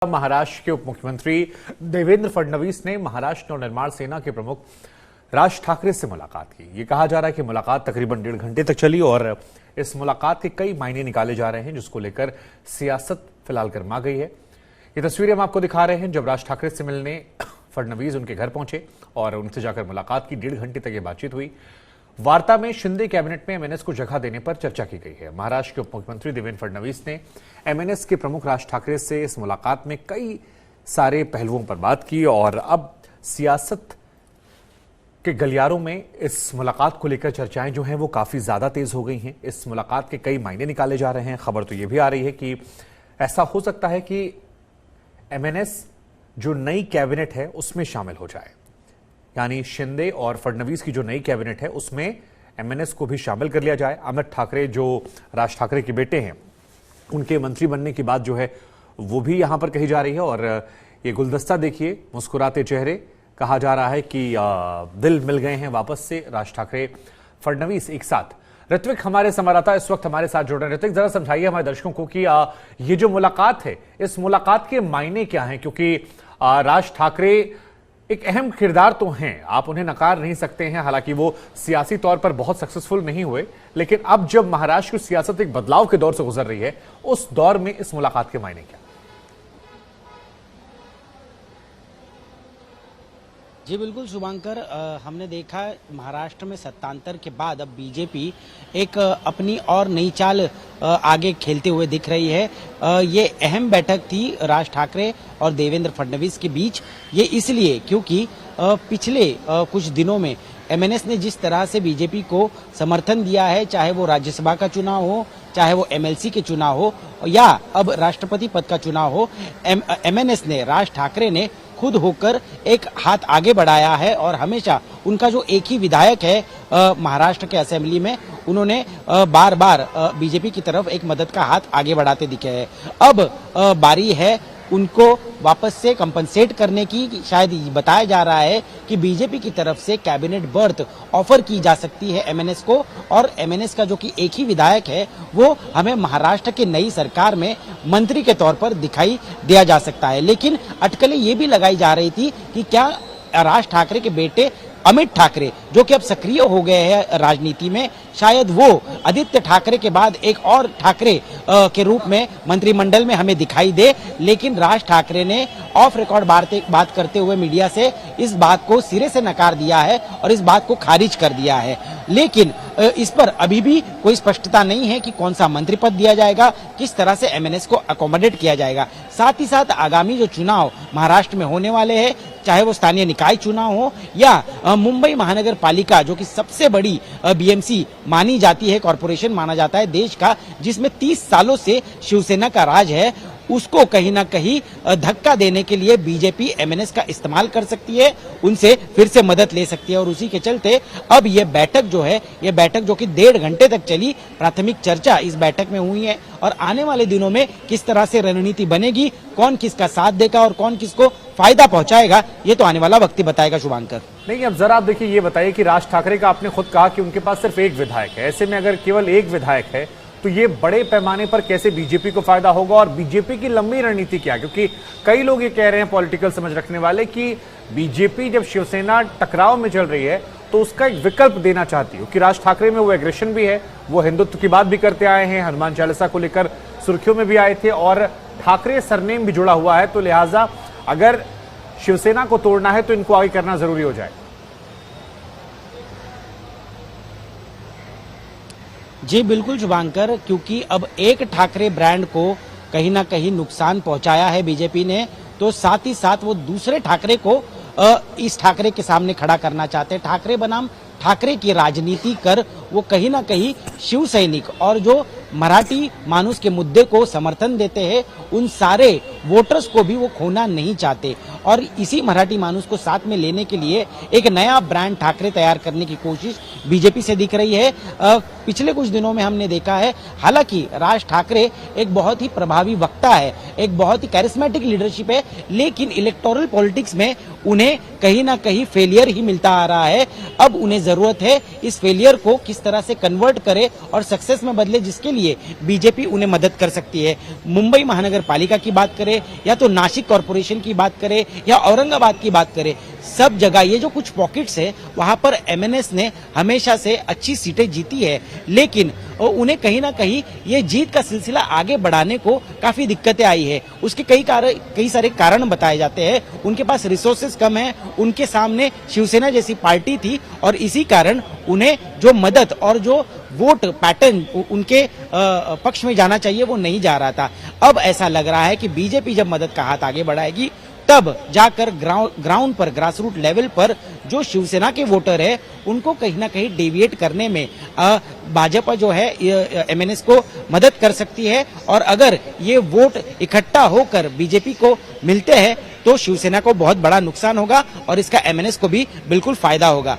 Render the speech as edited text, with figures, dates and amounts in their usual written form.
महाराष्ट्र के उप मुख्यमंत्री देवेंद्र फडणवीस ने महाराष्ट्र नवनिर्माण सेना के प्रमुख राज ठाकरे से मुलाकात की। ये कहा जा रहा है कि मुलाकात तकरीबन 1.5 घंटे तक चली और इस मुलाकात के कई मायने निकाले जा रहे हैं, जिसको लेकर सियासत फिलहाल गर्मा गई है। ये तस्वीरें हम आपको दिखा रहे हैं जब राज ठाकरे से मिलने फडणवीस उनके घर पहुंचे और उनसे जाकर मुलाकात की। 1.5 घंटे तक ये बातचीत हुई। वार्ता में शिंदे कैबिनेट में एमएनएस को जगह देने पर चर्चा की गई है। महाराष्ट्र के उप मुख्यमंत्री देवेंद्र फडणवीस ने एमएनएस के प्रमुख राज ठाकरे से इस मुलाकात में कई सारे पहलुओं पर बात की और अब सियासत के गलियारों में इस मुलाकात को लेकर चर्चाएं जो हैं वो काफी ज्यादा तेज हो गई हैं। इस मुलाकात के कई मायने निकाले जा रहे हैं। खबर तो ये भी आ रही है कि ऐसा हो सकता है कि एमएनएस जो नई कैबिनेट है उसमें शामिल हो जाए, यानी शिंदे और फडणवीस की जो नई कैबिनेट है उसमें एमएनएस को भी शामिल कर लिया जाए। अमित ठाकरे जो राज ठाकरे के बेटे हैं, उनके मंत्री बनने की बात जो है वो भी यहां पर कही जा रही है। और ये गुलदस्ता देखिए, मुस्कुराते चेहरे, कहा जा रहा है कि दिल मिल गए हैं वापस से राज ठाकरे फडणवीस एक साथ। ऋत्विक हमारे संवाददाता इस वक्त हमारे साथ जुड़ रहे हैं। ऋत्विक, जरा समझाइए हमारे दर्शकों को कि ये जो मुलाकात है, इस मुलाकात के मायने क्या हैं, क्योंकि राज ठाकरे एक अहम किरदार तो हैं, आप उन्हें नकार नहीं सकते हैं। हालांकि वो सियासी तौर पर बहुत सक्सेसफुल नहीं हुए, लेकिन अब जब महाराष्ट्र की सियासत एक बदलाव के दौर से गुजर रही है, उस दौर में इस मुलाकात के मायने क्या? जी बिल्कुल शुभांकर, हमने देखा महाराष्ट्र में सत्तांतर के बाद अब बीजेपी एक अपनी और नई चाल आगे खेलते हुए दिख रही है। ये अहम बैठक थी राज ठाकरे और देवेंद्र फडणवीस के बीच। ये इसलिए क्योंकि पिछले कुछ दिनों में एमएनएस ने जिस तरह से बीजेपी को समर्थन दिया है, चाहे वो राज्यसभा का चुनाव हो, चाहे वो एमएलसी के चुनाव हो या अब राष्ट्रपति पद का चुनाव हो, एमएनएस ने, राज ठाकरे ने खुद होकर एक हाथ आगे बढ़ाया है। और हमेशा उनका जो एक ही विधायक है महाराष्ट्र के असेंबली में, उन्होंने बार बार बीजेपी की तरफ एक मदद का हाथ आगे बढ़ाते दिखे हैं। अब बारी है उनको वापस से कंपनसेट करने की। शायद बताया जा रहा है कि बीजेपी की तरफ से कैबिनेट बर्थ ऑफर की जा सकती है एमएनएस को, और एमएनएस का जो कि एक ही विधायक है वो हमें महाराष्ट्र की नई सरकार में मंत्री के तौर पर दिखाई दिया जा सकता है। लेकिन अटकलें ये भी लगाई जा रही थी कि क्या राज ठाकरे के बेटे अमित ठाकरे, जो कि अब सक्रिय हो गए हैं राजनीति में, शायद वो आदित्य ठाकरे के बाद एक और ठाकरे के रूप में मंत्रिमंडल में हमें दिखाई दे। लेकिन राज ठाकरे ने ऑफ रिकॉर्ड बात करते हुए मीडिया से इस बात को सिरे से नकार दिया है और इस बात को खारिज कर दिया है। लेकिन इस पर अभी भी कोई स्पष्टता नहीं है कि कौन सा मंत्री पद दिया जाएगा, किस तरह से एमएनएस को अकोमोडेट किया जाएगा। साथ ही साथ आगामी जो चुनाव महाराष्ट्र में होने वाले हैं, चाहे वो स्थानीय निकाय चुनाव हो या मुंबई महानगर पालिका, जो कि सबसे बड़ी बीएमसी मानी जाती है, कॉरपोरेशन माना जाता है देश का, जिसमें 30 सालों से शिवसेना का राज है, उसको कहीं ना कहीं धक्का देने के लिए बीजेपी एमएनएस का इस्तेमाल कर सकती है, उनसे फिर से मदद ले सकती है। और उसी के चलते अब ये बैठक जो है, ये बैठक जो कि 1.5 घंटे तक चली, प्राथमिक चर्चा इस बैठक में हुई है। और आने वाले दिनों में किस तरह से रणनीति बनेगी, कौन किसका साथ देगा और कौन किसको फायदा पहुंचाएगा, ये तो आने वाला वक्त ही बताएगा। शुभांकर, नहीं, अब जरा आप देखिए, ये बताइए कि राज ठाकरे का आपने खुद कहा कि उनके पास सिर्फ एक विधायक है। ऐसे में अगर केवल एक विधायक है तो ये बड़े पैमाने पर कैसे बीजेपी को फायदा होगा और बीजेपी की लंबी रणनीति क्या? क्योंकि कई लोग ये कह रहे हैं, पॉलिटिकल समझ रखने वाले, कि बीजेपी जब शिवसेना टकराव में चल रही है तो उसका एक विकल्प देना चाहती है, कि राज ठाकरे में वो एग्रेशन भी है, वो हिंदुत्व की बात भी करते आए हैं, हनुमान चालीसा को लेकर सुर्खियों में भी आए थे और ठाकरे सरनेम भी जुड़ा हुआ है। तो लिहाजा अगर शिवसेना को तोड़ना है तो इनको आगे करना जरूरी हो जाए। जी बिल्कुल शुभांकर, क्योंकि अब एक ठाकरे ब्रांड को कहीं ना कहीं नुकसान पहुंचाया है बीजेपी ने, तो साथ ही साथ वो दूसरे ठाकरे को इस ठाकरे के सामने खड़ा करना चाहते हैं। ठाकरे बनाम ठाकरे की राजनीति कर वो कहीं ना कहीं शिव सैनिक और जो मराठी मानुस के मुद्दे को समर्थन देते हैं, उन सारे वोटर्स को भी वो खोना नहीं चाहते। और इसी मराठी मानुस को साथ में लेने के लिए एक नया ब्रांड ठाकरे तैयार करने की कोशिश बीजेपी से दिख रही है। पिछले कुछ दिनों में हमने देखा है, हालांकि राज ठाकरे एक बहुत ही प्रभावी वक्ता है, एक बहुत ही कैरिस्मेटिक लीडरशिप है, लेकिन इलेक्टोरल पॉलिटिक्स में उन्हें कहीं ना कहीं फेलियर ही मिलता आ रहा है। अब उन्हें जरूरत है इस फेलियर को किस तरह से कन्वर्ट करे और सक्सेस में बदले, जिसके लिए बीजेपी उन्हें मदद कर सकती है। मुंबई महानगर पालिका की बात करें करें या तो नासिक कॉरपोरेशन की बात करें या औरंगाबाद की बात करें, सब जगह ये जो कुछ पॉकेट्स है वहां पर एमएनएस ने हमेशा से अच्छी सीटें जीती है, लेकिन उन्हें कहीं ना कहीं ये जीत का सिलसिला आगे बढ़ाने को काफी दिक्कतें आई है। उसके कई सारे कारण बताए जाते हैं। उनके पास रिसोर्सेज कम है, उनके सामने शिवसेना जैसी पार्टी थी और इसी कारण उन्हें जो मदद और जो वोट पैटर्न उनके पक्ष में जाना चाहिए वो नहीं जा रहा था। अब ऐसा लग रहा है कि बीजेपी जब मदद का हाथ आगे बढ़ाएगी तब जाकर ग्राउंड पर, ग्रासरूट लेवल पर जो शिवसेना के वोटर है उनको कहीं ना कहीं डेविएट करने में भाजपा जो है एमएनएस को मदद कर सकती है। और अगर ये वोट इकट्ठा होकर बीजेपी को मिलते हैं तो शिवसेना को बहुत बड़ा नुकसान होगा और इसका एमएनएस को भी बिल्कुल फायदा होगा।